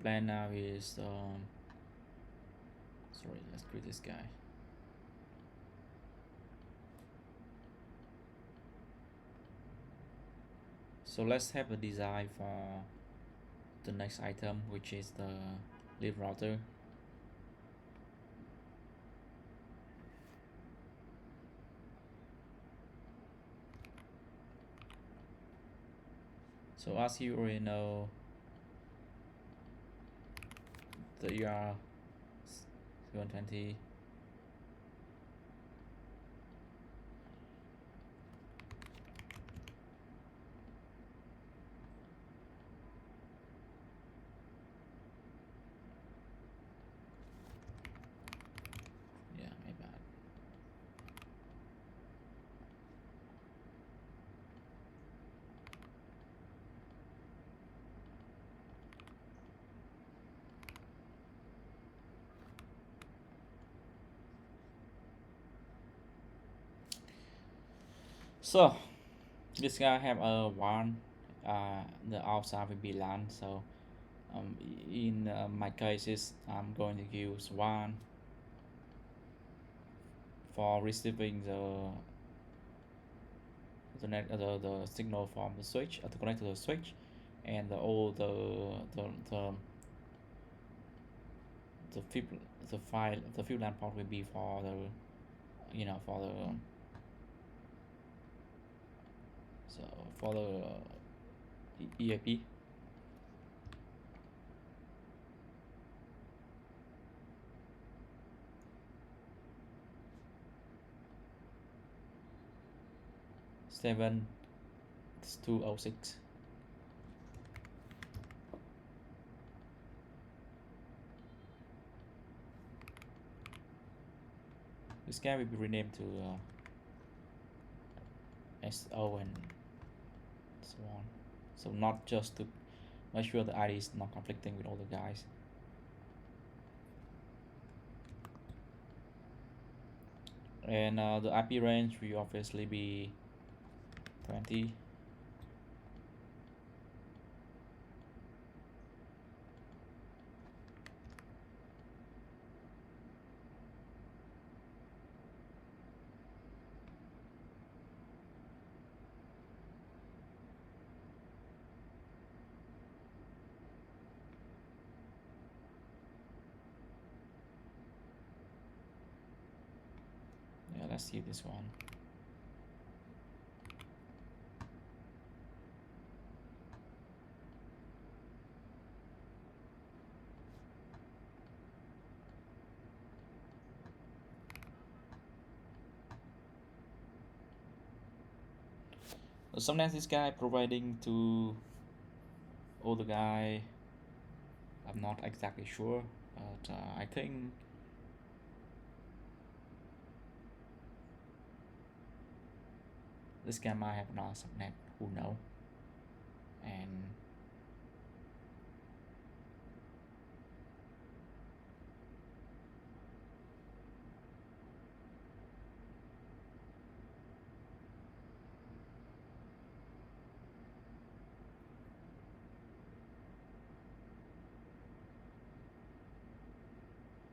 Plan now is sorry, let's create this guy. So let's have a design for the next item, which is the live router. So as you already know, the ER720 yeah, my bad. So this guy have a one, the outside will be LAN. So in my cases, I'm going to use one for receiving the signal from the switch, to connect to the switch, and all the fib the file the fib LAN port will be for the for the so for the EAP. ER7206. This guy will be renamed to SO and so on. So not just to make sure the ID is not conflicting with all the guys. And the IP range will obviously be 20. Yeah, let's see this one. Sometimes this guy providing to all the guy, I'm not exactly sure, but I think this guy might have another subnet, who know. And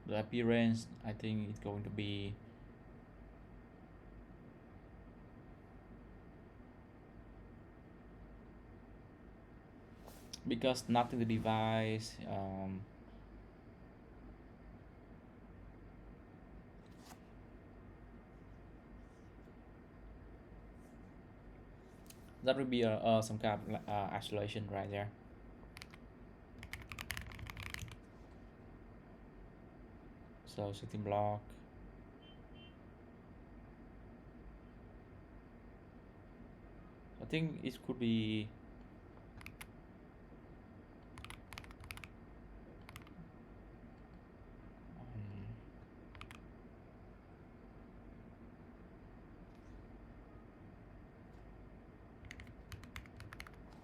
the IP range, I think it's going to be because nothing the device that would be some kind of isolation right there. So setting block, I think it could be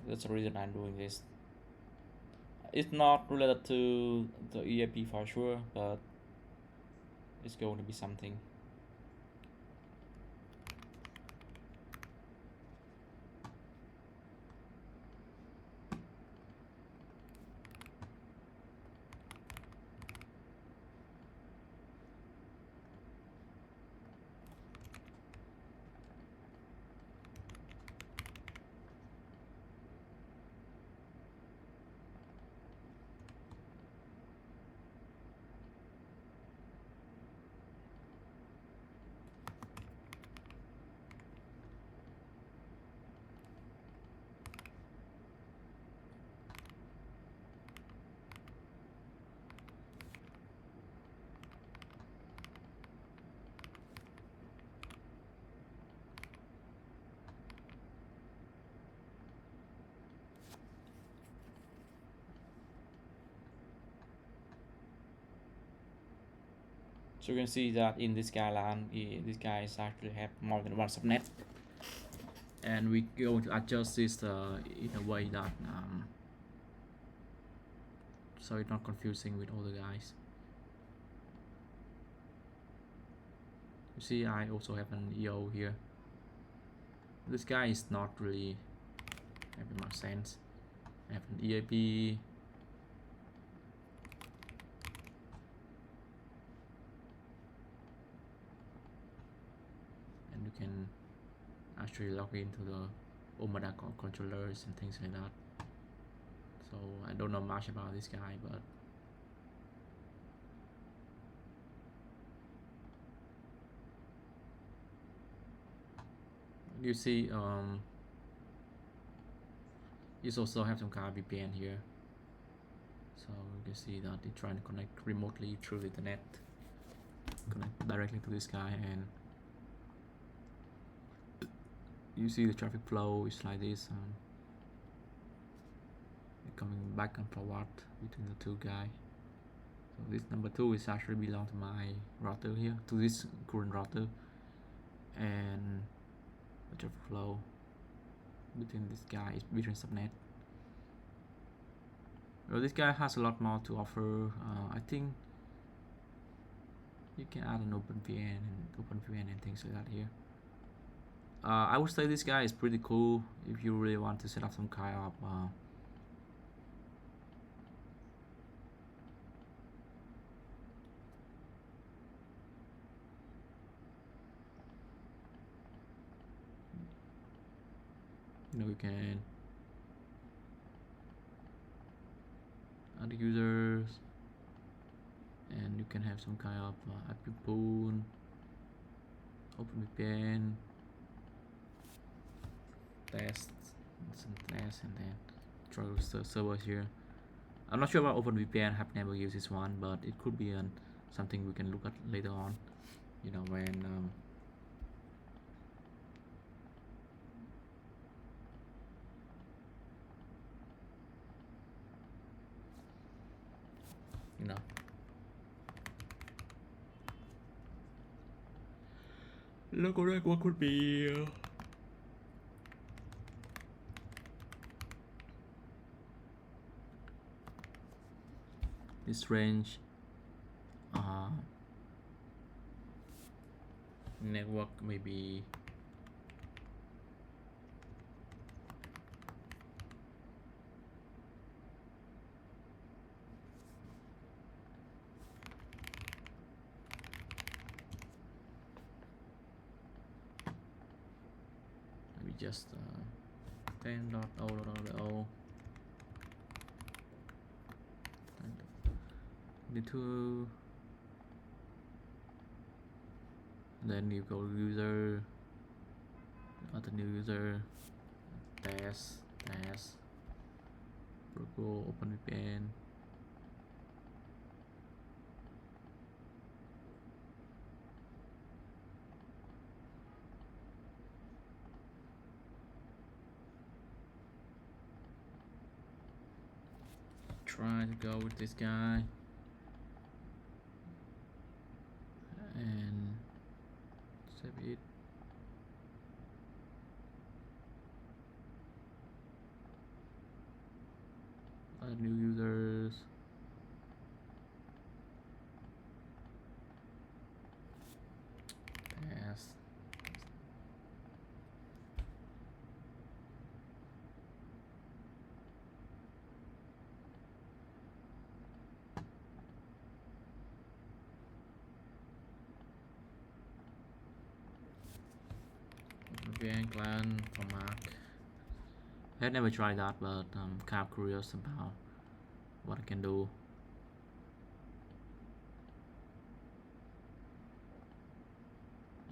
that's the reason I'm doing this. It's not related to the EAP for sure, but it's going to be something. So you can see that in this guy LAN, this guys actually have more than one subnet, and we going to adjust this in a way that so it's not confusing with all the guys. You see, I also have an EO here. This guy is not really having much sense. I have an EAP. And you can actually log into the Omada controllers and things like that. So I don't know much about this guy, but you see you also have some kind of VPN here. So you can see that it's trying to connect remotely through the internet, connect directly to this guy, and you see the traffic flow is like this, coming back and forward between the two guys. So this number 2 is actually belong to my router here, to this current router, and the traffic flow between this guy is between subnet. Well, this guy has a lot more to offer. I think you can add an openvpn and things like that here. I would say this guy is pretty cool if you really want to set up some kind of you can add users, and you can have some kind of IP pool, openvpn, test, some tests, and then try the servers here. I'm not sure about openvpn. I've never used this one, but it could be something we can look at later on, when look at what could be this range network, maybe just 10.0.0 22, then you go user, add a new user, test, go openvpn, try to go with this guy, and save it. Add new users, test, VPN client for Mac. I had never tried that, but I'm kind of curious about what I can do.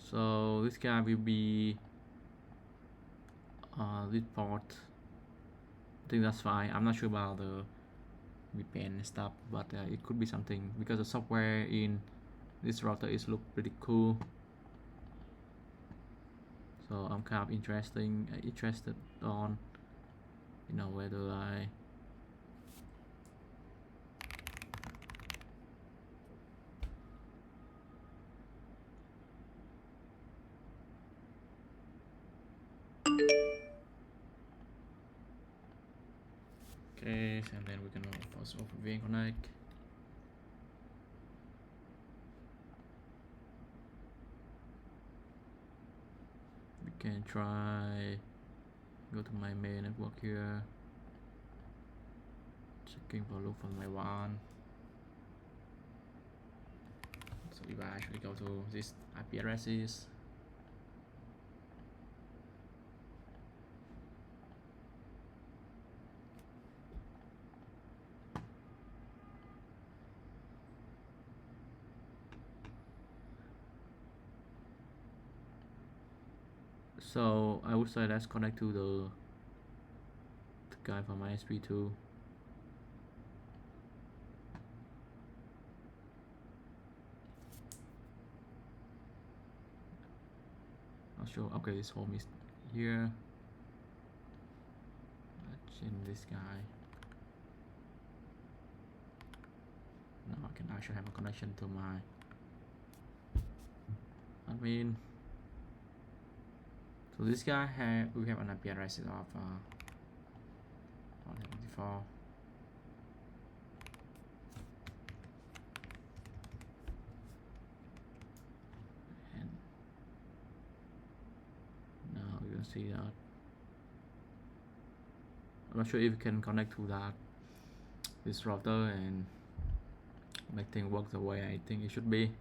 So this guy will be this port. I think that's fine. I'm not sure about the VPN and stuff, but it could be something because the software in this router is look pretty cool. So I'm kind of interested on whether I Okay, and then we're gonna first openvpn connect. We can try go to my main network here, checking for look for my WAN. So if I actually go to this IP addresses, so I would say let's connect to the guy from ISP2. Not sure. Okay, this home is here. Let's change this guy. Now I can actually have a connection to my admin. So this guy we have an IP address of 174. And now you can see that. I'm not sure if you can connect to this router and make things work the way I think it should be.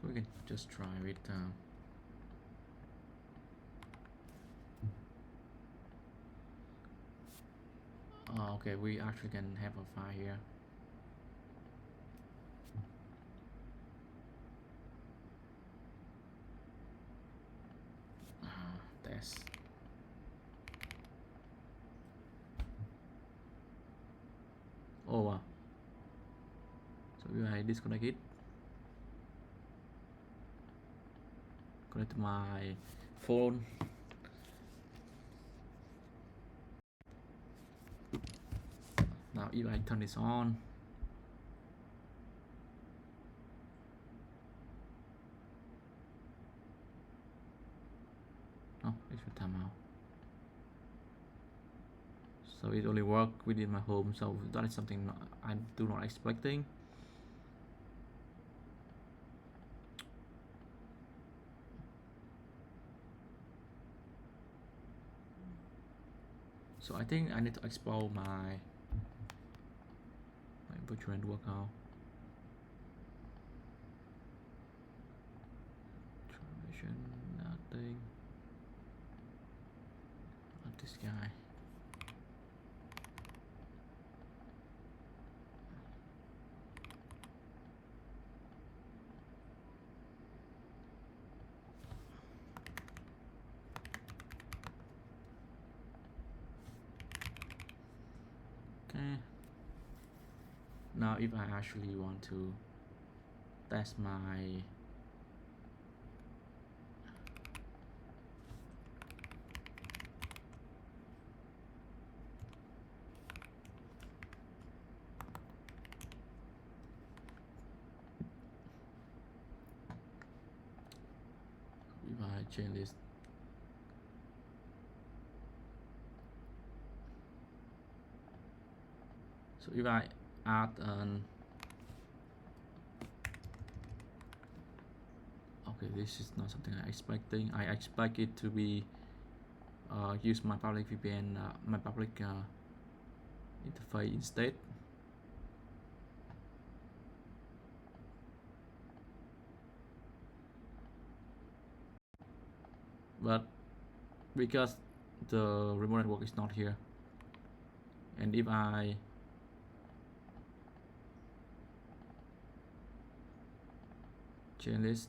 So we can just try it. Okay, we actually can have a file here. Test. Oh wow. So if I disconnect it, connect to my phone. Now if I turn this on, oh, it should time out. So it only worked within my home, so that is something I do not expecting. So I think I need to export my virtual network now. Transmission, nothing. Not this guy. Okay. Now if I actually want to test my if I change this, so if I add an okay, this is not something I expecting. I expect it to be use my public VPN, my public interface instead. But because the remote network is not here, and if I change this,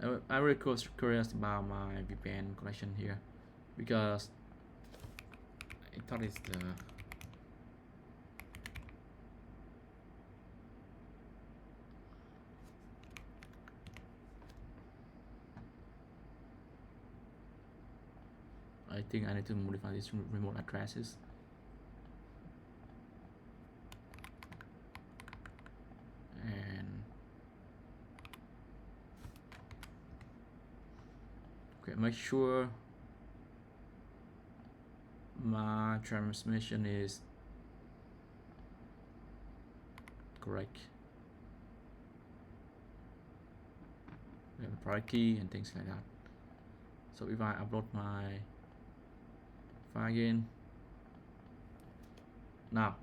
I'm really curious about my VPN connection here, because I thought it's the I think I need to modify these remote addresses. And okay, make sure my transmission is correct. We have a private key and things like that. So if I upload my file again, now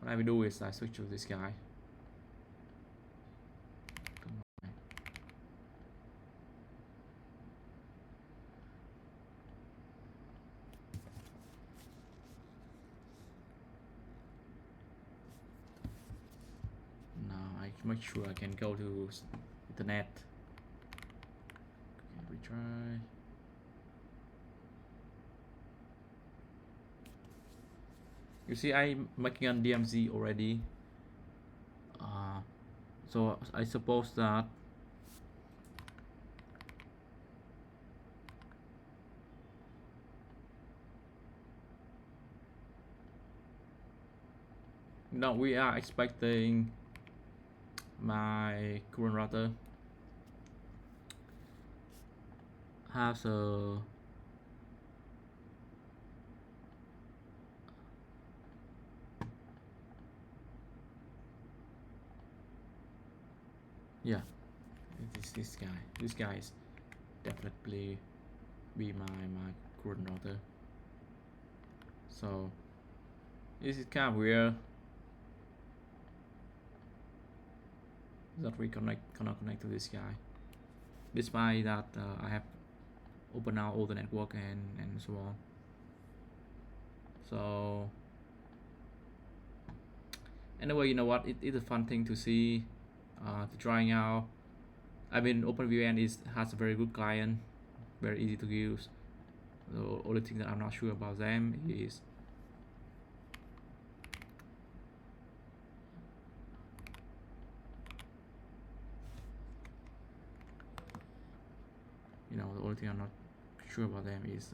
what I will do is I switch to this guy. Now I make sure I can go to internet. Okay, retry. You see, I'm making a DMZ already. So I suppose that now we are expecting my current router has a yeah, this guy. This guy is definitely be my current router. So this is kind of weird that we cannot connect to this guy, despite that I have opened out all the network and so on. So anyway, you know what? It is a fun thing to see, to trying out. I mean, openvpn has a very good client, very easy to use. The only thing that I'm not sure about them is the only thing I'm not sure about them is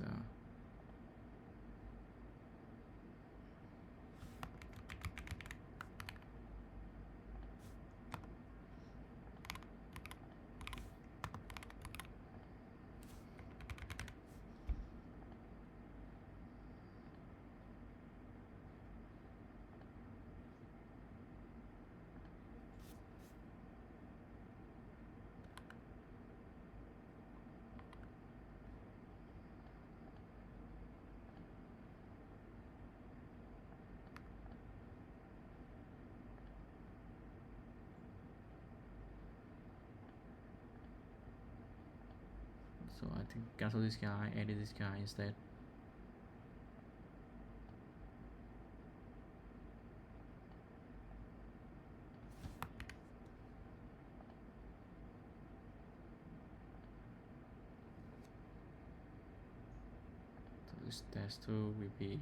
so I think cancel this guy, edit this guy instead. So this test 2 will be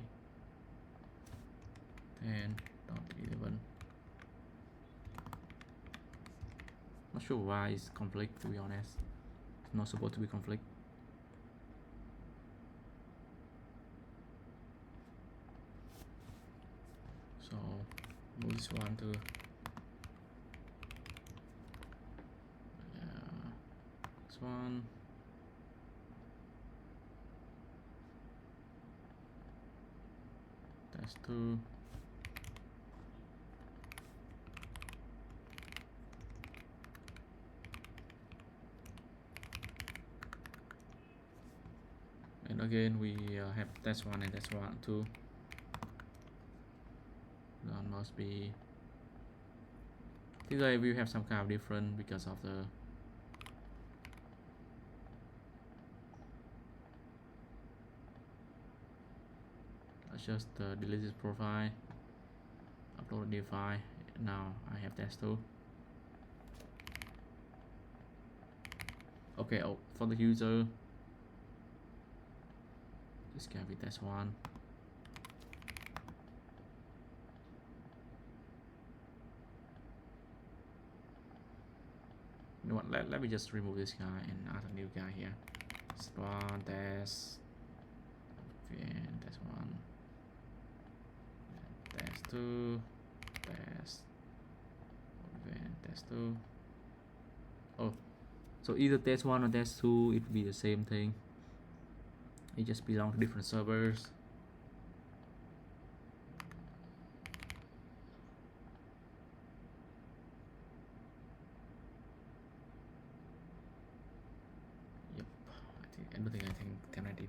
10.11. Not sure why it's conflict, to be honest. It's not supposed to be conflict. So move this one to this one. Test 2. And again we have test 1 and test 1 2. That must be, today we have some kind of different because of the let's just delete this profile, upload a new file. Now I have test 2. Okay, oh, for the user, this can be test one. You know what, let me just remove this guy and add a new guy here. Test one, test, and test one, test two, test, and test two. Oh, so either test one or test two, it would be the same thing. It just belong to different servers. Yep, I think everything can edit.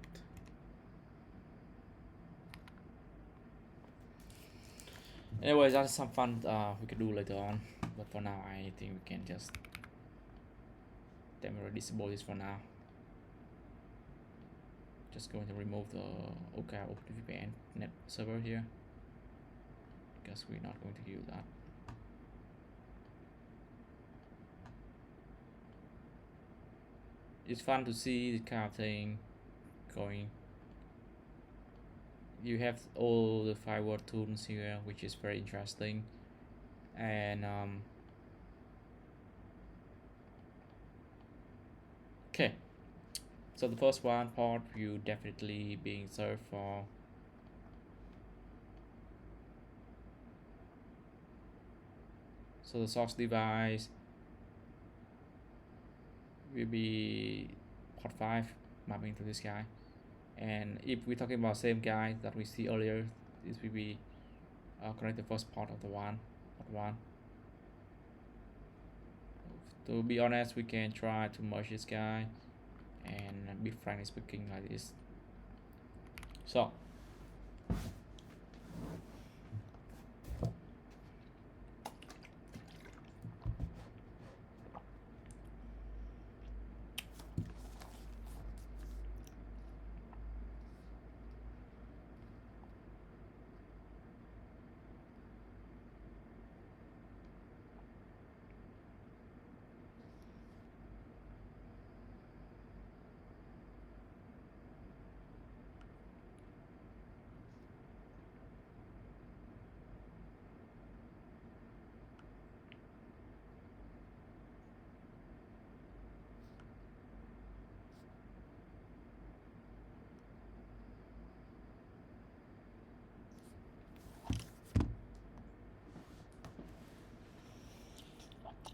Anyways, that's some fun we can do later on, but for now I think we can just temporarily disable this for now. Just going to remove the openvpn net server here because we're not going to use that. It's fun to see the kind of thing going. You have all the firewall tools here, which is very interesting, and okay, so the first one port you definitely being served for. So the source device will be port 5 mapping to this guy, and if we're talking about same guy that we see earlier, this will be connect the first port of the port 1. To be honest, we can try to merge this guy and be frankly speaking like this. So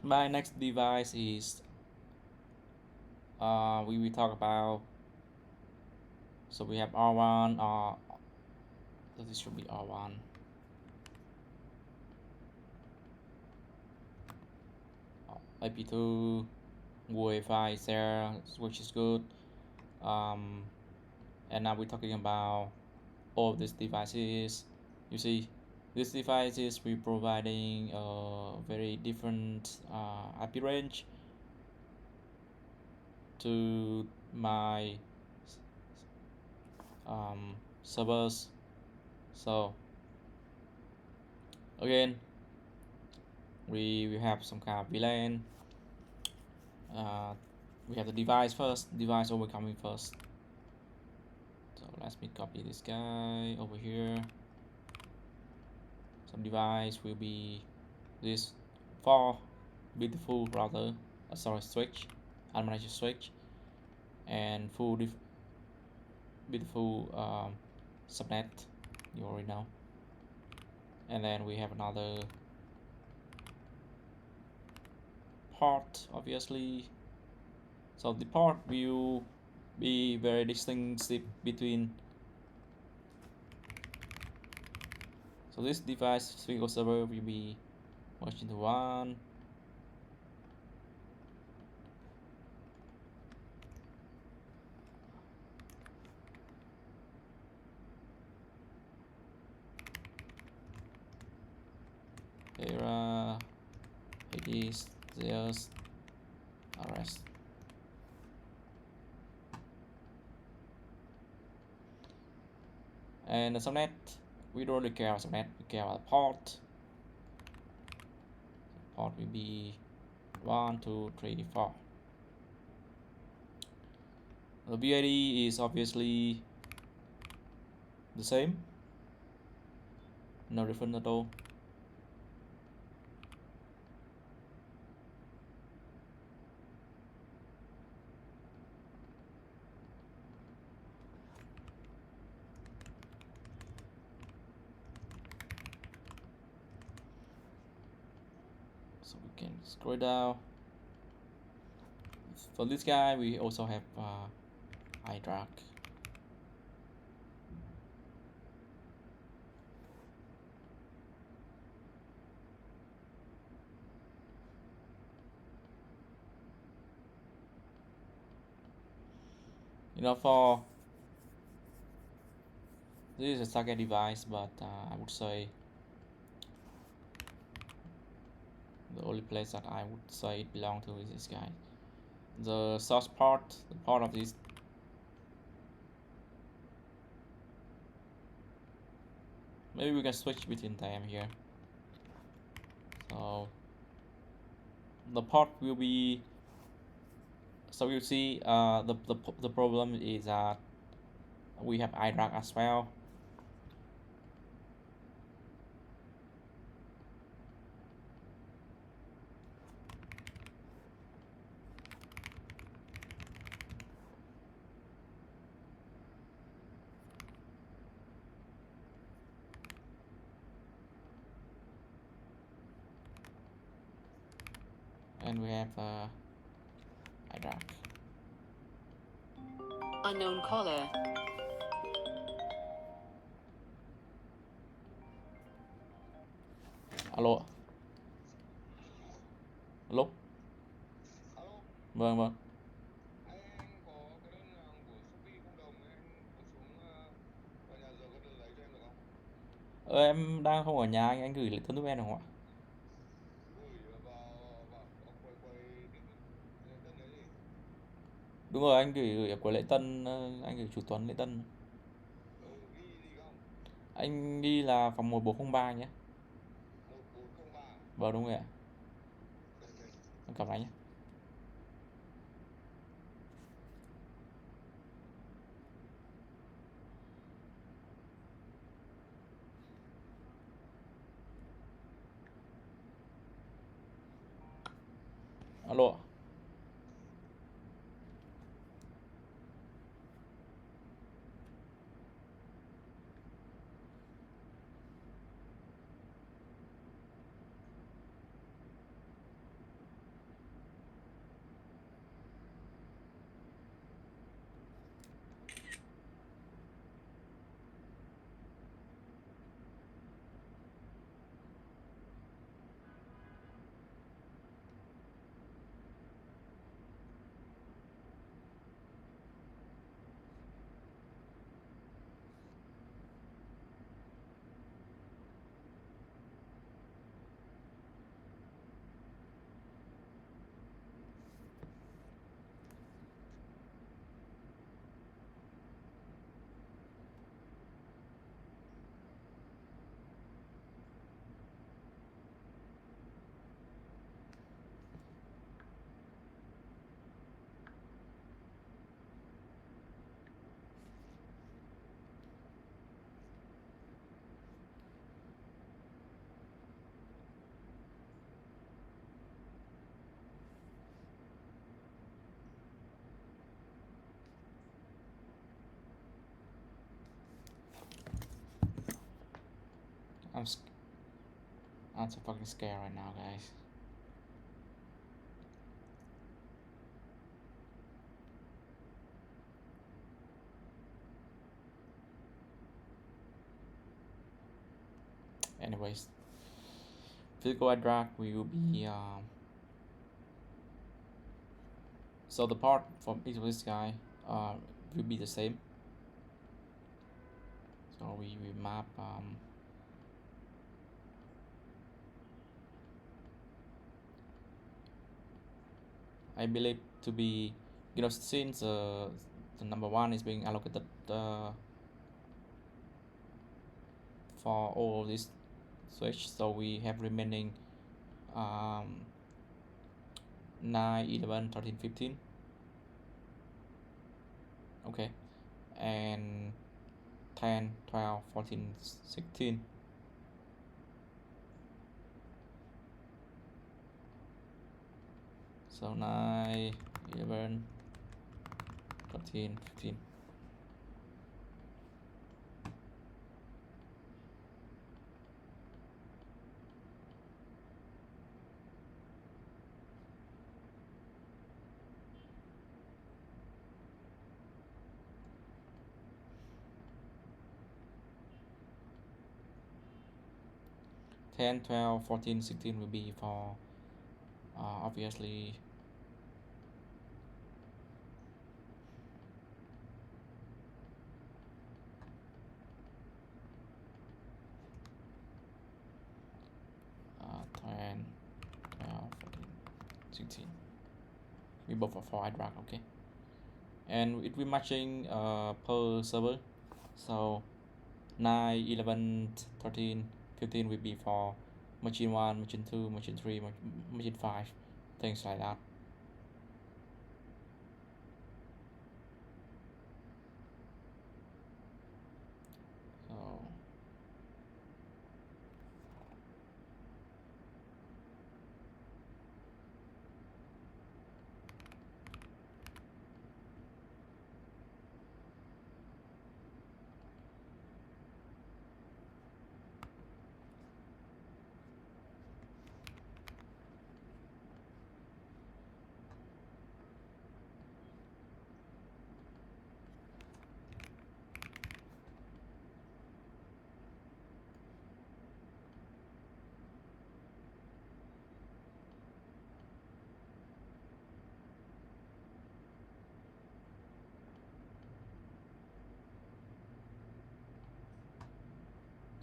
my next device is we will talk about. So we have R1, so this should be R1. IP2, Wi-Fi is there, which is good. And now we're talking about all of these devices. You see, these devices we're providing a very different IP range to my servers. So again, we have some kind of VLAN. We have the device first, device overcoming first. So let me copy this guy over here. Some device will be this 4 beautiful router, switch, unmanaged switch, and full beautiful subnet, you already know. And then we have another port, obviously. So the port will be very distinctive between. So this device single server will be merged into one. Era, IDs, there's arrest. And the subnet, we don't really care about subnet, we care about port. Port will be 1, 2, 3, 4. The BID is obviously the same, no different at all. So we can scroll down. For this guy, we also have iDrag. For this is a target device, but I would say the only place that I would say it belongs to is this guy. The source part, the part of this. Maybe we can switch between them here. So the port will be. So you see, the problem is that we have iDrag as well. And we have iDrag. Unknown caller. Alo. Alo. Vâng vâng. Em đang không ở nhà, anh gửi lại tên giúp em được không ạ? Đúng rồi, anh gửi ở của Lễ Tân, anh gửi chủ Tuấn Lễ Tân. Anh đi là phòng 1403 nhé. Vâng đúng rồi ạ. Em cảm ơn anh nhé. Alo. I'm so fucking scared right now, guys. Anyways, physical iDrag will be so the part from each of this guy will be the same. So we map I believe to be, since the number one is being allocated for all this switch, so we have remaining 9, 11, 13, 15. Okay, and 10, 12, 14, 16. So 9, 11, 13, 15. Ten, 12, 14, 16 will be for obviously uh, 10, 12, 14, 16. We both for iDrag, okay. And it will matching per server. So 9, 11, 13, 15 will be for machine 1, machine 2, machine 3, machine 5, things like that.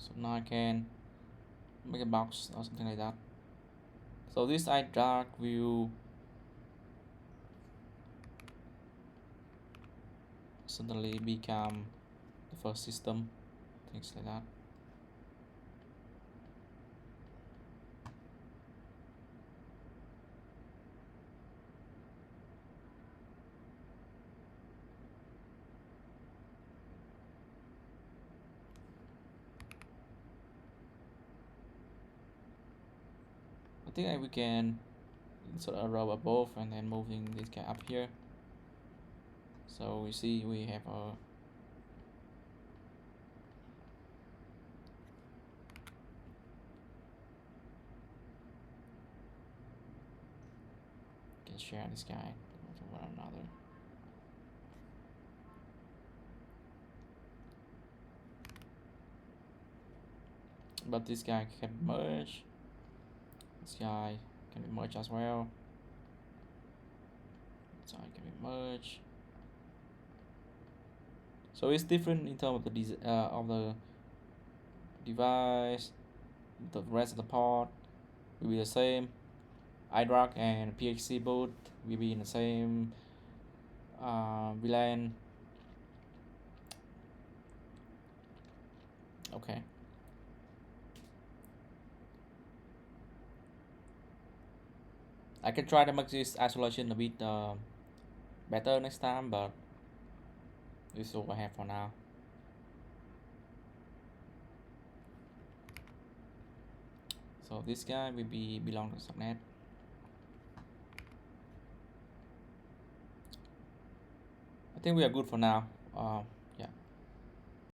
So now I can make a box or something like that. So this iDrag will suddenly become the first system, things like that. I think we can insert a row above and then moving this guy up here. So we see we have a can share this guy to one another. But this guy can merge. This guy can be merged as well. This guy can be merged. So it's different in terms of the device. The rest of the part will be the same. iDrag and PHC both will be in the same VLAN. Okay. I can try to make this isolation a bit better next time, but this is what I have for now. So this guy will be belong to subnet. I think we are good for now.